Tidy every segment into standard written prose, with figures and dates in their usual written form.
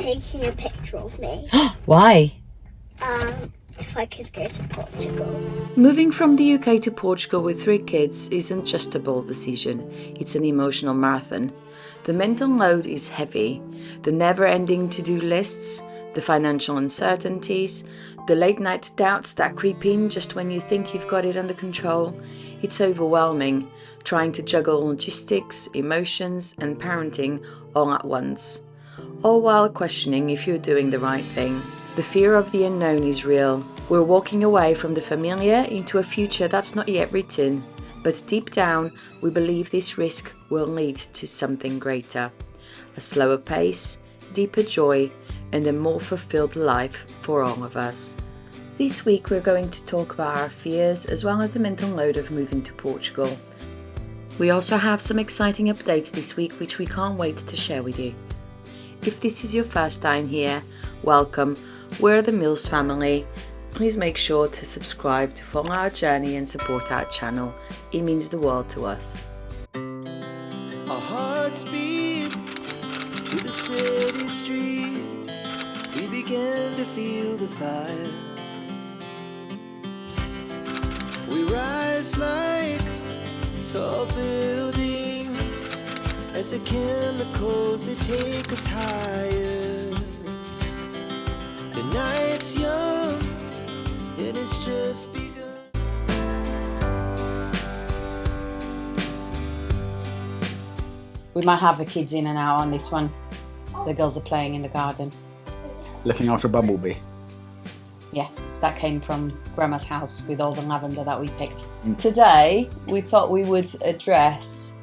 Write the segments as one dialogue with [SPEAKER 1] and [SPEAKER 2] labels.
[SPEAKER 1] taking a picture of me.
[SPEAKER 2] Why?
[SPEAKER 1] If I could go to Portugal.
[SPEAKER 2] Moving from the UK to Portugal with 3 kids isn't just a bold decision, it's an emotional marathon. The mental load is heavy, the never-ending to-do lists, the financial uncertainties, the late-night doubts that creep in just when you think you've got it under control. It's overwhelming, trying to juggle logistics, emotions and parenting all at once, all while questioning if you're doing the right thing. The fear of the unknown is real. We're walking away from the familiar into a future that's not yet written, but deep down we believe this risk will lead to something greater. A slower pace, deeper joy, and a more fulfilled life for all of us. This week we're going to talk about our fears as well as the mental load of moving to Portugal. We also have some exciting updates this week which we can't wait to share with you. If this is your first time here, welcome. We're the Mills family. Please make sure to subscribe to follow our journey and support our channel. It means the world to us.
[SPEAKER 3] Our hearts beat to the city streets. We began to feel the fire. We rise like tall buildings as the chemicals they take us higher. The night's young, it has just begun.
[SPEAKER 2] We might have the kids in and out on this one. The girls are playing in the garden.
[SPEAKER 4] Looking after a bumblebee.
[SPEAKER 2] Yeah, that came from Grandma's house with all the lavender that we picked. Today, we thought we would address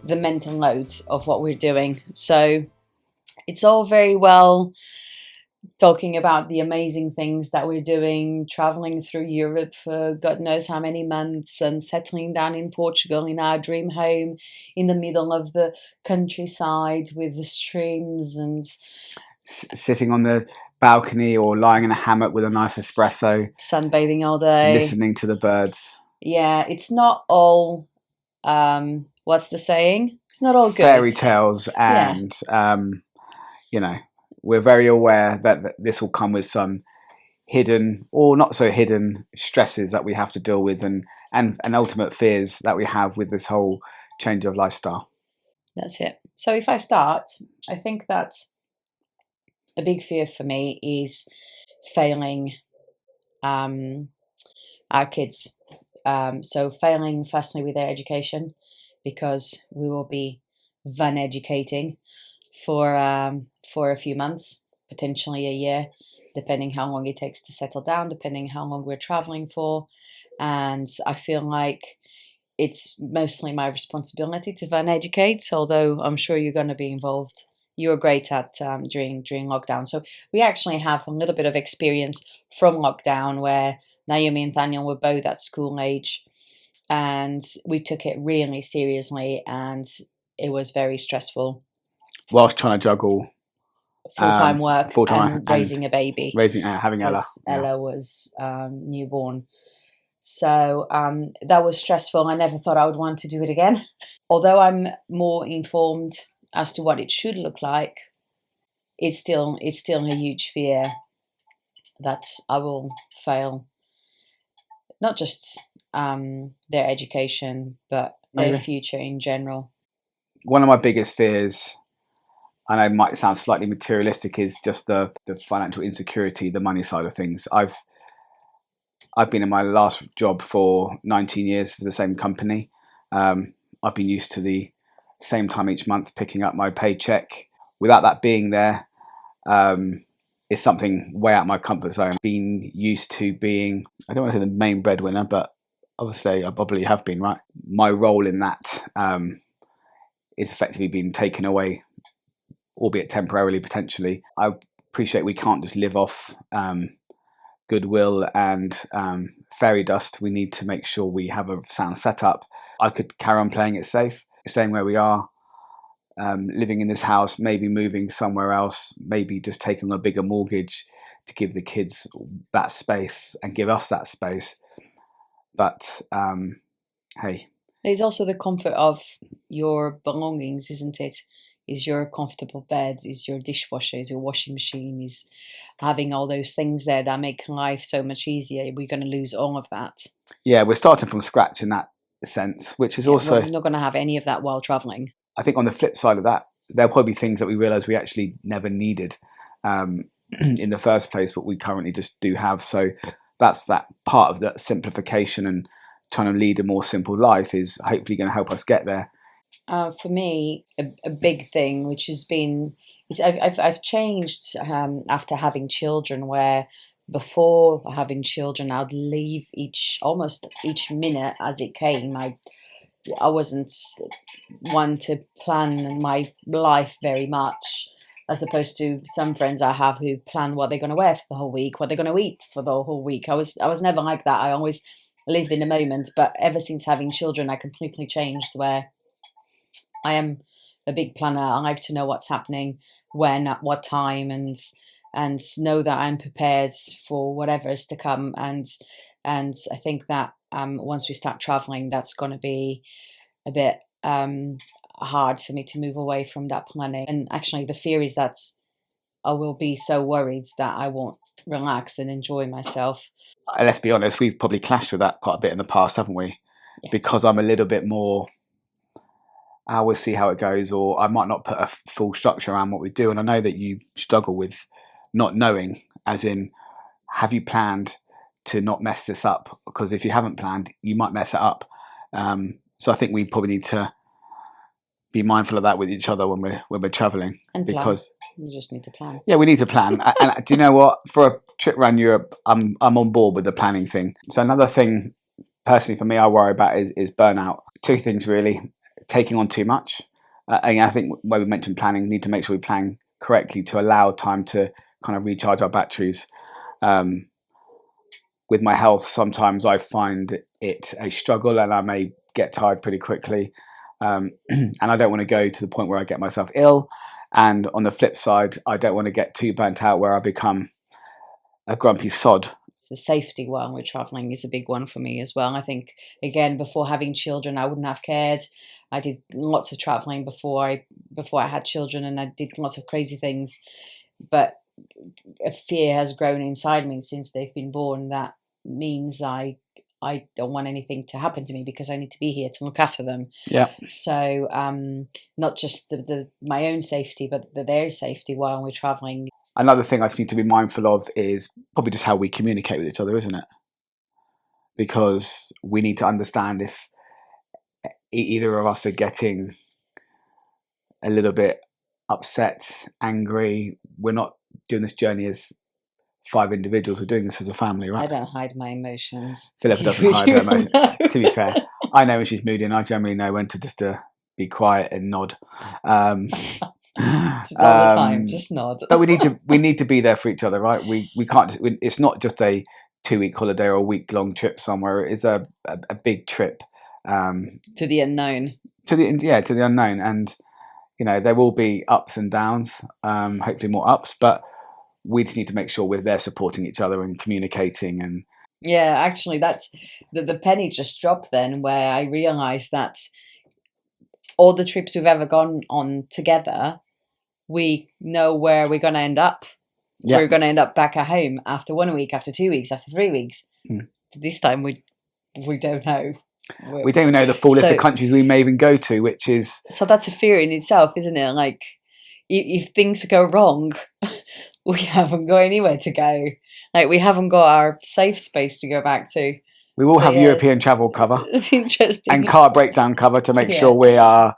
[SPEAKER 2] the mental load of what we're doing. So it's all very well talking about the amazing things that we're doing, traveling through Europe for God knows how many months and settling down in Portugal in our dream home in the middle of the countryside with the streams and
[SPEAKER 4] Sitting on the balcony or lying in a hammock with a nice espresso,
[SPEAKER 2] sunbathing all day,
[SPEAKER 4] listening to the birds.
[SPEAKER 2] Yeah, it's not all, what's the saying? It's not all good.
[SPEAKER 4] Fairy tales and, we're very aware that this will come with some hidden or not so hidden stresses that we have to deal with and ultimate fears that we have with this whole change of lifestyle.
[SPEAKER 2] That's it. So if I start, I think that a big fear for me is failing our kids. So failing firstly with their education, because we will be van educating for a few months, potentially a year, depending how long it takes to settle down, depending how long we're traveling for. And I feel like it's mostly my responsibility to van educate, although I'm sure you're going to be involved. You were great at during lockdown. So we actually have a little bit of experience from lockdown where Naomi and Daniel were both at school age, and we took it really seriously, and it was very stressful.
[SPEAKER 4] Whilst trying to juggle
[SPEAKER 2] full-time work
[SPEAKER 4] and
[SPEAKER 2] raising a baby.
[SPEAKER 4] Having Ella.
[SPEAKER 2] Ella was newborn. So that was stressful. I never thought I would want to do it again. Although I'm more informed as to what it should look like, it's still a huge fear that I will fail. Not just their education, but their future in general.
[SPEAKER 4] One of my biggest fears, I know it might sound slightly materialistic, is just the financial insecurity, the money side of things. I've been in my last job for 19 years for the same company. I've been used to the same time each month picking up my paycheck. Without that being there, it's something way out of my comfort zone. Being used to being, I don't want to say the main breadwinner, but obviously I probably have been, right? My role in that is effectively being taken away, albeit temporarily, potentially. I appreciate we can't just live off goodwill and fairy dust. We need to make sure we have a sound setup. I could carry on playing it safe, staying where we are, living in this house, maybe moving somewhere else, maybe just taking a bigger mortgage to give the kids that space and give us that space. But hey,
[SPEAKER 2] there's also the comfort of your belongings, isn't it? is your comfortable bed, is your dishwasher, is your washing machine, is having all those things there that make life so much easier. We're going to lose all of that.
[SPEAKER 4] Yeah, we're starting from scratch in that sense, which is also...
[SPEAKER 2] We're not going to have any of that while traveling.
[SPEAKER 4] I think on the flip side of that, there'll probably be things that we realise we actually never needed in the first place, but we currently just do have. So that's that part of that simplification and trying to lead a more simple life is hopefully going to help us get there.
[SPEAKER 2] For me, a big thing, which has been, is I've changed after having children, where before having children, I'd leave almost each minute as it came. I wasn't one to plan my life very much, as opposed to some friends I have who plan what they're going to wear for the whole week, what they're going to eat for the whole week. I was never like that. I always lived in the moment. But ever since having children, I completely changed, where I am a big planner. I like to know what's happening, when, at what time, and know that I'm prepared for whatever is to come. And I think that once we start traveling, that's going to be a bit hard for me to move away from that planning. And actually, the fear is that I will be so worried that I won't relax and enjoy myself.
[SPEAKER 4] Let's be honest, we've probably clashed with that quite a bit in the past, haven't we?
[SPEAKER 2] Yeah.
[SPEAKER 4] Because I'm a little bit more, I will see how it goes, or I might not put a full structure around what we do. And I know that you struggle with not knowing, as in, have you planned to not mess this up? Because if you haven't planned, you might mess it up. So I think we probably need to be mindful of that with each other when we're traveling.
[SPEAKER 2] And plan.
[SPEAKER 4] Because
[SPEAKER 2] you just need to plan.
[SPEAKER 4] Yeah, we need to plan. And do you know what? For a trip around Europe, I'm on board with the planning thing. So another thing, personally for me, I worry about is burnout. Two things really: taking on too much. And I think when we mentioned planning, we need to make sure we plan correctly to allow time to kind of recharge our batteries. With my health, sometimes I find it a struggle, and I may get tired pretty quickly. And I don't want to go to the point where I get myself ill. And on the flip side, I don't want to get too burnt out where I become a grumpy sod.
[SPEAKER 2] The safety while we're traveling is a big one for me as well. I think, again, before having children, I wouldn't have cared. I did lots of traveling before I had children, and I did lots of crazy things. But a fear has grown inside me since they've been born. That means I don't want anything to happen to me, because I need to be here to look after them.
[SPEAKER 4] Yeah.
[SPEAKER 2] So not just my own safety, but their safety while we're traveling.
[SPEAKER 4] Another thing I just need to be mindful of is probably just how we communicate with each other, isn't it? Because we need to understand if either of us are getting a little bit upset, angry. We're not doing this journey as 5 individuals, we're doing this as a family, right?
[SPEAKER 2] I don't hide my emotions.
[SPEAKER 4] Philippa doesn't hide her emotions. To be fair, I know when she's moody, and I generally know when to just be quiet and nod.
[SPEAKER 2] Just all the time, just nod.
[SPEAKER 4] But we need to be there for each other, right? We can't. It's not just a 2-week holiday or a week-long trip somewhere. It's a big trip
[SPEAKER 2] to the unknown.
[SPEAKER 4] To the unknown, and there will be ups and downs. Hopefully more ups, but we just need to make sure we're there supporting each other and communicating. And
[SPEAKER 2] yeah, actually, that's the penny just dropped then, where I realised that all the trips we've ever gone on together, we know where we're going to end up. Yeah. We're going to end up back at home after 1 week, after 2 weeks, after 3 weeks. This time we don't know.
[SPEAKER 4] We don't know the full list of countries we may even go to, which is...
[SPEAKER 2] So that's a fear in itself, isn't it? Like, if things go wrong, we haven't got anywhere to go. Like, we haven't got our safe space to go back to.
[SPEAKER 4] We will have European travel cover.
[SPEAKER 2] It's interesting.
[SPEAKER 4] And car breakdown cover to make sure we are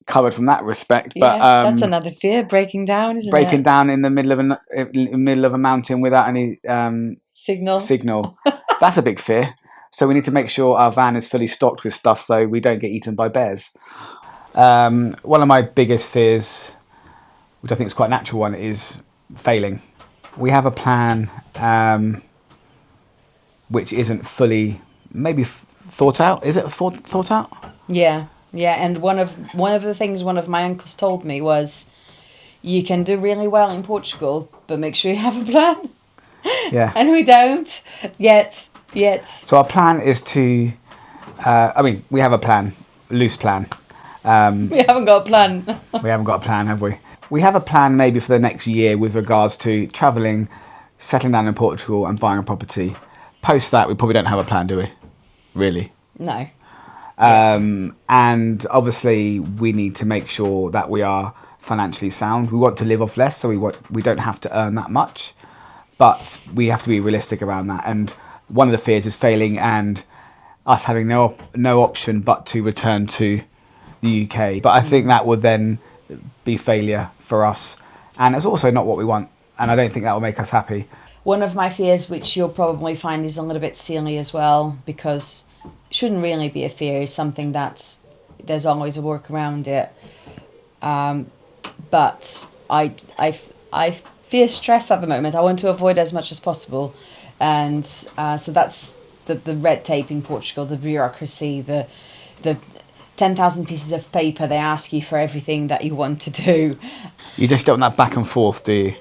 [SPEAKER 4] covered from that respect. But
[SPEAKER 2] that's another fear, breaking down, isn't it?
[SPEAKER 4] Breaking down in the middle of a mountain without any
[SPEAKER 2] signal.
[SPEAKER 4] That's a big fear. So we need to make sure our van is fully stocked with stuff so we don't get eaten by bears. One of my biggest fears, which I think is quite a natural one, is failing. We have a plan which isn't fully maybe thought out. Is it thought out?
[SPEAKER 2] Yeah. And one of the things one of my uncles told me was, you can do really well in Portugal, but make sure you have a plan.
[SPEAKER 4] Yeah.
[SPEAKER 2] And we don't yet.
[SPEAKER 4] So our plan is to, we have a plan, loose plan.
[SPEAKER 2] We haven't got a plan.
[SPEAKER 4] We haven't got a plan, have we? We have a plan maybe for the next year with regards to travelling, settling down in Portugal and buying a property. Post that, we probably don't have a plan, do we? Really?
[SPEAKER 2] No.
[SPEAKER 4] And obviously we need to make sure that we are financially sound. We want to live off less, so we don't have to earn that much, but we have to be realistic around that. And one of the fears is failing and us having no option but to return to the UK. But I think that would then be failure for us, and it's also not what we want, and I don't think that will make us happy.
[SPEAKER 2] One of my fears, which you'll probably find is a little bit silly as well, because it shouldn't really be a fear, is something that's, there's always a work around it. But I fear stress at the moment. I want to avoid as much as possible. And so that's the red tape in Portugal, the bureaucracy, the 10,000 pieces of paper they ask you for everything that you want to do.
[SPEAKER 4] You just don't want that back and forth, do you?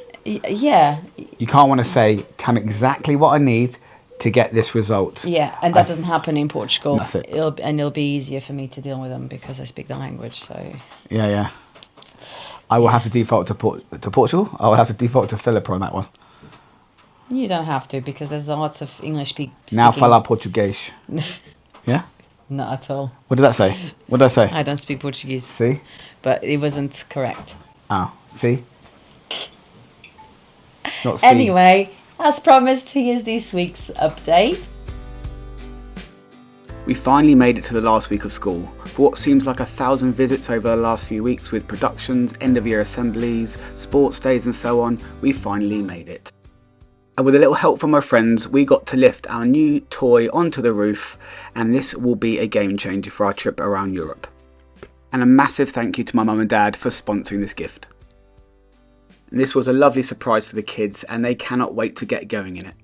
[SPEAKER 2] Yeah.
[SPEAKER 4] You can't want to say, tell me exactly what I need to get this result.
[SPEAKER 2] Yeah, and that doesn't happen in Portugal.
[SPEAKER 4] That's it.
[SPEAKER 2] It'll be easier for me to deal with them because I speak the language. So
[SPEAKER 4] Yeah. I will have to default to Portugal. I will have to default to Philippa on that one.
[SPEAKER 2] you don't have to, because there's lots of English people.
[SPEAKER 4] Now fala português. Yeah?
[SPEAKER 2] Not at all.
[SPEAKER 4] What did that say? What did I say?
[SPEAKER 2] I don't speak Portuguese.
[SPEAKER 4] See?
[SPEAKER 2] But it wasn't correct.
[SPEAKER 4] Oh, see? Not see.
[SPEAKER 2] Anyway, as promised, here's this week's update.
[SPEAKER 4] We finally made it to the last week of school. For what seems like 1,000 visits over the last few weeks with productions, end-of-year assemblies, sports days and so on, we finally made it. And with a little help from our friends, we got to lift our new toy onto the roof, and this will be a game changer for our trip around Europe. And a massive thank you to my mum and dad for sponsoring this gift. And this was a lovely surprise for the kids, and they cannot wait to get going in it.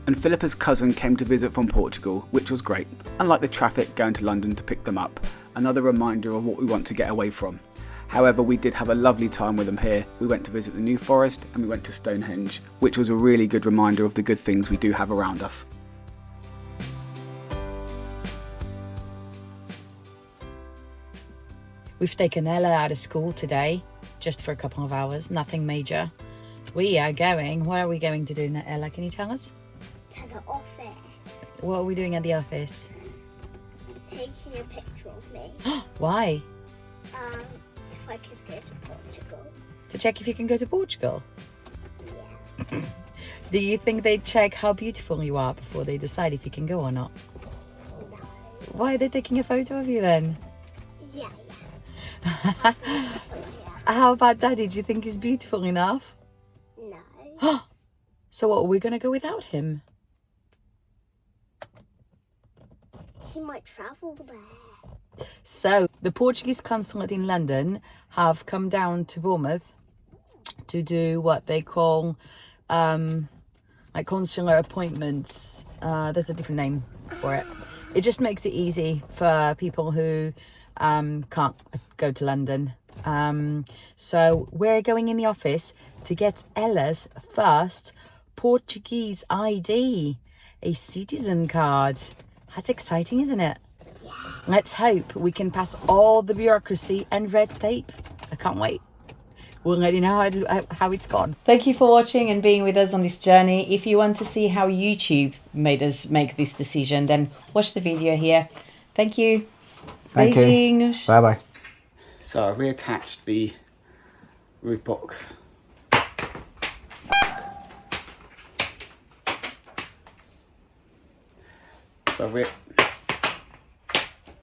[SPEAKER 4] And Philippa's cousin came to visit from Portugal, which was great. Unlike the traffic going to London to pick them up, another reminder of what we want to get away from. However, we did have a lovely time with them here. We went to visit the New Forest and we went to Stonehenge, which was a really good reminder of the good things we do have around us.
[SPEAKER 2] We've taken Ella out of school today, just for a couple of hours, nothing major. We are going, what are we going to do, Ella? Can you tell us?
[SPEAKER 1] To the office.
[SPEAKER 2] What are we doing at the office?
[SPEAKER 1] Taking a picture of me.
[SPEAKER 2] Why?
[SPEAKER 1] If I could go to Portugal.
[SPEAKER 2] To check if you can go to Portugal?
[SPEAKER 1] Yeah.
[SPEAKER 2] Do you think they check how beautiful you are before they decide if you can go or not?
[SPEAKER 1] No.
[SPEAKER 2] Why are they taking a photo of you then?
[SPEAKER 1] Yeah.
[SPEAKER 2] How about Daddy? Do you think he's beautiful enough?
[SPEAKER 1] No.
[SPEAKER 2] So what, are we going to go without him?
[SPEAKER 1] He might travel there.
[SPEAKER 2] So, the Portuguese consulate in London have come down to Bournemouth to do what they call like consular appointments. There's a different name for it. It just makes it easy for people who can't go to London. So we're going in the office to get Ella's first Portuguese ID, a citizen card. That's exciting, isn't it? Yeah. Let's hope we can pass all the bureaucracy and red tape. I can't wait. We'll let you know how it's gone. Thank you for watching and being with us on this journey. If you want to see how YouTube made us make this decision, then watch the video here. Thank you.
[SPEAKER 4] Thank you.
[SPEAKER 2] Beijinhos.
[SPEAKER 4] Bye-bye. So I've reattached the roof box. So